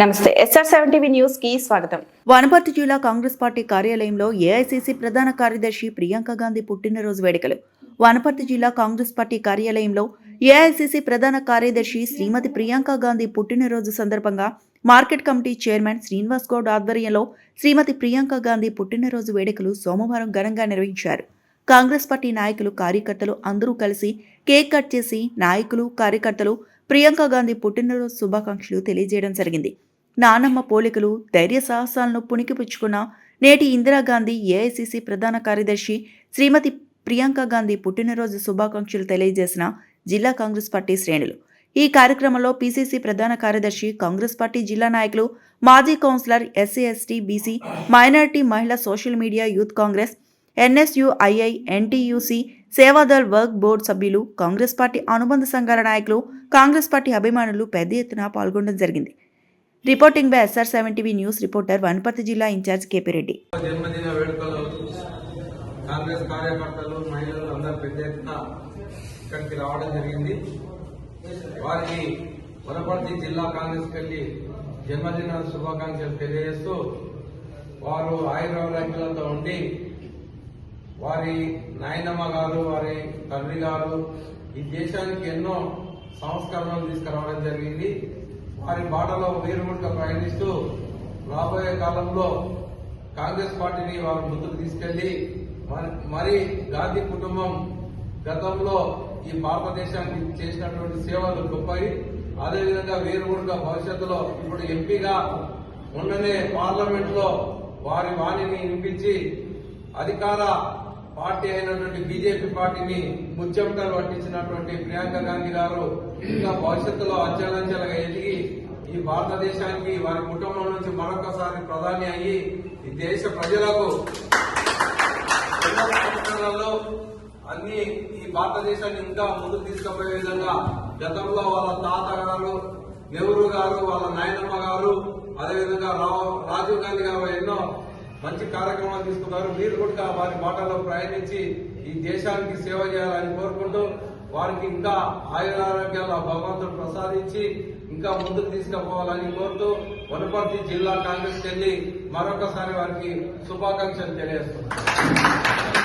నమస్తే SR7 TV news కి స్వాగతం. వనపర్తి జిల్లా కాంగ్రెస్ పార్టీ కార్యాలయంలో ఏఐసీసీ ప్రధాన కార్యదర్శి ప్రియాంక గాంధీ పుట్టినరోజు వేడుకలు. వనపర్తి జిల్లా కాంగ్రెస్ పార్టీ కార్యాలయంలో ఏఐసీసీ ప్రధాన కార్యదర్శి శ్రీమతి ప్రియాంక గాంధీ పుట్టినరోజు సందర్భంగా market committee chairman Srinivas Goud ఆధ్వర్యంలో శ్రీమతి ప్రియాంక గాంధీ పుట్టినరోజు వేడుకలు సోమవారం ఘనంగా నిర్వహించారు. కాంగ్రెస్ పార్టీ నాయకులు కార్యకర్తలు అందరూ కలిసి కేక్ కట్ చేసి నాయకులు కార్యకర్తలు ప్రియాంక గాంధీ పుట్టినరోజు శుభాకాంక్షలు తెలియజేయడం జరిగింది. నానమ్మ పోలికలు ధైర్య సాహసాలను పుణికిపుచ్చుకున్న నేటి ఇందిరాగాంధీ ఏఐసీసీ ప్రధాన కార్యదర్శి శ్రీమతి ప్రియాంక గాంధీ పుట్టినరోజు శుభాకాంక్షలు తెలియజేసిన జిల్లా కాంగ్రెస్ పార్టీ శ్రేణులు. ఈ కార్యక్రమంలో పీసీసీ ప్రధాన కార్యదర్శి కాంగ్రెస్ పార్టీ జిల్లా నాయకులు మాజీ councillor SC ST BC minority మహిళా social media youth Congress NSUII NTUC Sevadal వర్క్ బోర్డు సభ్యులు కాంగ్రెస్ పార్టీ అనుబంధ సంఘాల నాయకులు కాంగ్రెస్ పార్టీ అభిమానులు పెద్ద ఎత్తున పాల్గొనడం జరిగింది. Reporting by SR7 TV news reporter Wanaparthy జిల్లా ఇన్ఛార్జ్ కేపీ రెడ్డి. జన్మదిన వేడుకలు కాంగ్రెస్ కార్యకర్తలు మహిళలు అందరూ పెద్ద ఎత్తున ఇక్కడికి రావడం జరిగింది. వారికి వనపర్తి జిల్లా కాంగ్రెస్ కెళ్ళి జన్మదిన శుభాకాంక్షలు తెలియజేస్తూ వారు ఆయురారోగ్యాలతో ఉండి వారి నాయనమ్మ గారు వారి తండ్రి గారు ఈ దేశానికి ఎన్నో సంస్కరణలు తీసుకురావడం జరిగింది. వారి బాటలో వీరుముడిగా ప్రయాణిస్తూ రాబోయే కాలంలో కాంగ్రెస్ పార్టీని వారు ముందుకు తీసుకెళ్లి మరి గాంధీ కుటుంబం గతంలో ఈ భారతదేశానికి చేసినటువంటి సేవలు గొప్పవి. అదేవిధంగా వీరుముడిగా భవిష్యత్తులో ఇప్పుడు ఎంపీగా మొన్ననే పార్లమెంట్ లో వారి వాణిని వినిపించి అధికార పార్టీ అయినటువంటి బీజేపీ పార్టీని ముచ్చెమటలు పట్టించినటువంటి ప్రియాంక గాంధీ గారు ఇంకా భవిష్యత్తులో అంచెలంచెలుగా ఎదిగి ఈ భారతదేశానికి వారి కుటుంబం నుంచి మరొకసారి ప్రధాని అయ్యి ఈ దేశ ప్రజలకు అన్ని ఈ భారతదేశాన్ని ఇంకా ముందుకు తీసుకుపోయే విధంగా గతంలో వాళ్ళ తాత గారు నెహ్రూ గారు వాళ్ళ నాయనమ్మ గారు అదేవిధంగా రాజీవ్ గాంధీ గారు ఎన్నో మంచి కార్యక్రమాలు తీసుకున్నారు. మీరు కూడా వారి బాటలో ప్రయాణించి ఈ దేశానికి సేవ చేయాలని కోరుకుంటూ వారికి ఇంకా ఆయురారోగ్యాలు భగవంతుడు ప్రసాదించి ఇంకా ముందుకు తీసుకుపోవాలని కోరుతూ వనపర్తి జిల్లా కాంగ్రెస్ కెళ్ళి మరొకసారి వారికి శుభాకాంక్షలు తెలియజేస్తున్నారు.